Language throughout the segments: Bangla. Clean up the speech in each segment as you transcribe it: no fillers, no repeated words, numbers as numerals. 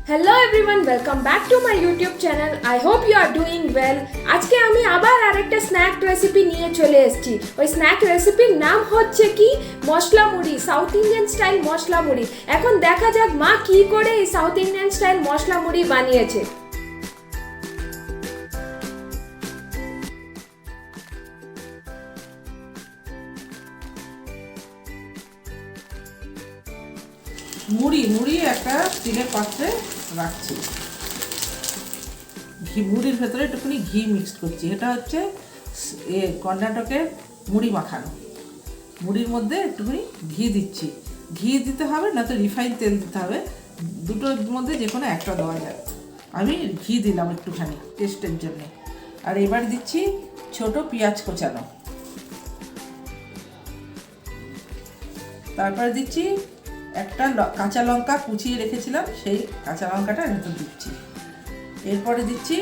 Hello everyone, welcome back to my YouTube channel. I hope you are doing well. আজকে আমি আবার আরেকটা স্ন্যাক রেসিপি নিয়ে চলে এসেছি। ওই স্ন্যাক রেসিপির নাম হচ্ছে কি মশলা মুড়ি, সাউথ ইন্ডিয়ান স্টাইল মশলা মুড়ি। এখন দেখা যাক মা কি করে এই সাউথ ইন্ডিয়ান স্টাইল মশলা মুড়ি বানিয়েছে। মুড়ি একটা স্টিলের পাত্রে রাখছি। মুড়ির ভেতরে একটুখানি ঘি মিক্সড করছি। এটা হচ্ছে কর্ণাটকের মুড়ি মাখানো। মুড়ির মধ্যে একটুখানি ঘি দিচ্ছি। ঘি দিতে হবে না তো রিফাইন তেল দিতে হবে, দুটোর মধ্যে যে কোনো একটা দেওয়া যায়। আমি ঘি দিলাম একটুখানি টেস্টের জন্য। আর এবার দিচ্ছি ছোট পেঁয়াজ কোচানো। তারপরে দিচ্ছি একটা কাঁচা লঙ্কা কুচিয়ে রেখেছিলাম, সেই কাঁচা লঙ্কাটা ভেতর দিচ্ছি। এরপরে দিচ্ছি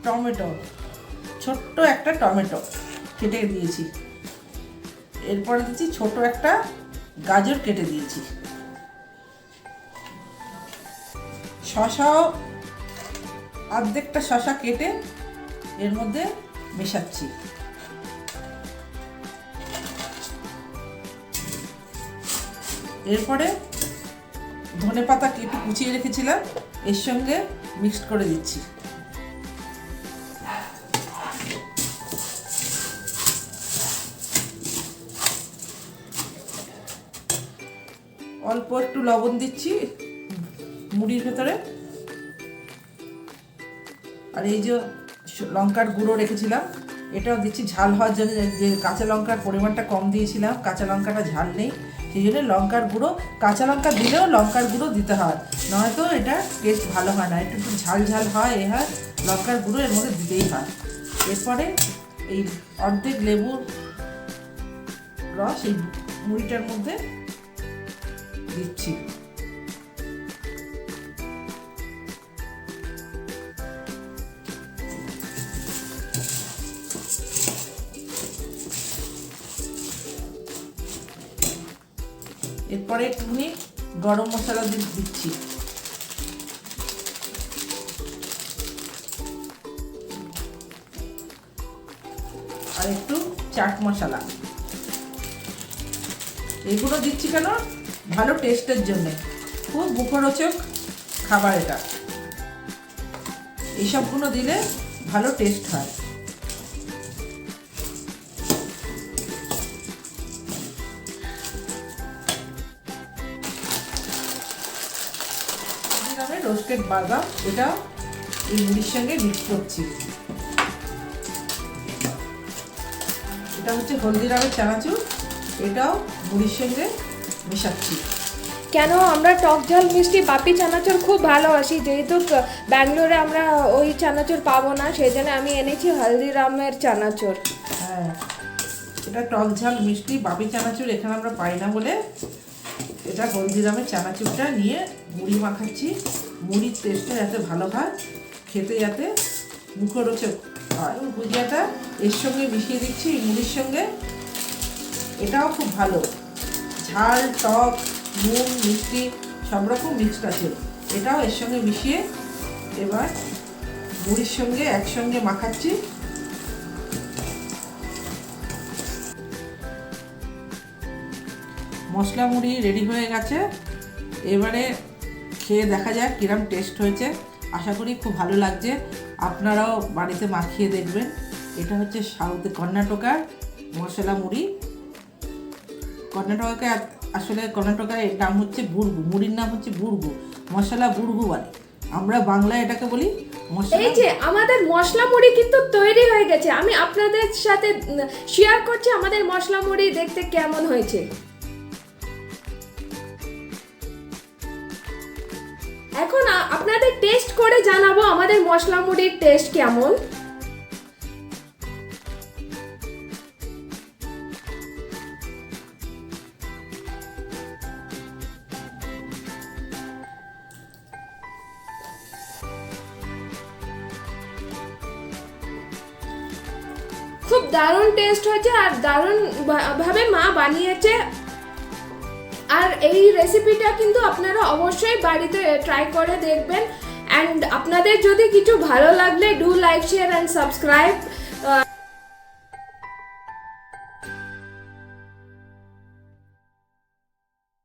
টমেটো, ছোট্ট একটা টমেটো কেটে দিয়েছি। এরপরে দিচ্ছি ছোট একটা গাজর কেটে দিয়েছি। শসাও অর্ধেকটা শসা কেটে এর মধ্যে মেশাচ্ছি। এরপরে ধনেপাতা একটু কুচিয়ে রেখেছিলাম, এর সঙ্গে মিক্সড করে দিচ্ছি। অল্প একটু লবণ দিচ্ছি মুড়ির ভেতরে। আর এই যে লঙ্কার গুঁড়ো রেখেছিলাম এটাও দিচ্ছি ঝাল হওয়ার জন্য। যে কাঁচা লঙ্কার পরিমাণটা কম দিয়েছিলাম, কাঁচা লঙ্কাটা ঝাল নেই, সেই জন্য লঙ্কার গুঁড়ো, কাঁচা লঙ্কা দিলেও লঙ্কার গুঁড়ো দিতে হয়, নয়তো এটা টেস্ট ভালো হয় না। একটু ঝাল ঝাল হয়, এ হয়, লঙ্কার গুঁড়ো এর মধ্যে দিতেই হয়। এরপরে এই অর্ধেক লেবুর রস এই মুড়িটার মধ্যে দিচ্ছি। এরপরে একটুখানি গরম মশলা দিচ্ছি। আর একটু চাট মশলা। এগুলো দিচ্ছি কেন? ভালো টেস্টের জন্য, খুব মুখরোচক খাবার এটা। এইসবগুলো দিলে ভালো টেস্ট হয়। রোস্টেড বাদাম, এটা এই মুড়ির সঙ্গে মিক্স করছি। এটা হচ্ছে হলদিরামের চানাচুর, এটাও মুড়ির সঙ্গে মেশাচ্ছি। কেন আমরা টক ঝাল মিষ্টি বাপি চানাচুর খুব ভালোবাসি, যেহেতু ব্যাঙ্গালোরে আমরা ওই চানাচুর পাবো না, সেই জন্য আমি এনেছি হলদিরামের চানাচুর। হ্যাঁ, এটা টক ঝাল মিষ্টি বাপি চানাচুর এখানে আমরা পাই না বলে এটা হলদিরামের চানাচুরটা নিয়ে মুড়ি মাখাচ্ছি। মুড়ির টেস্টটা যাতে ভালো হয়, খেতে যাতে মুখরোচক হয়। ভুজিয়াটা এর সঙ্গে মিশিয়ে দিচ্ছি মুড়ির সঙ্গে। এটাও খুব ভালো, ঝাল টক নুন মিষ্টি সব রকম মিক্সড আছে। এটাও এর সঙ্গে মিশিয়ে এবার মুড়ির সঙ্গে একসঙ্গে মাখাচ্ছি। মশলা মুড়ি রেডি হয়ে গেছে। এবারে খেয়ে দেখা যাক কিরম টেস্ট হয়েছে। আশা করি খুব ভালো লাগছে, আপনারাও বাড়িতে মাখিয়ে দেখবেন। এটা হচ্ছে সাউথ কর্ণাটকার মশলা মুড়ি। কর্ণাটকাকে আসলে কর্ণাটকার এর নাম হচ্ছে বুর্গু, মুড়ির নাম হচ্ছে বুর্গু, মশলা বুর্গু বলে। আমরা বাংলায় এটাকে বলি মশলা। এই যে আমাদের মশলা মুড়ি কিন্তু তৈরি হয়ে গেছে। আমি আপনাদের সাথে শেয়ার করছি আমাদের মশলা মুড়ি দেখতে কেমন হয়েছে। এখন আপনাদের টেস্ট করে জানাবো আমাদের মশলা মুড়ির টেস্ট কেমন। খুব দারুণ টেস্ট হয়েছে আর দারুণ ভাবে মা বানিয়েছে। আর এই রেসিপিটা কিন্তু আপনারা অবশ্যই বাড়িতে ট্রাই করে দেখবেন। অ্যান্ড আপনাদের যদি কিছু ভালো লাগলে do like share and subscribe.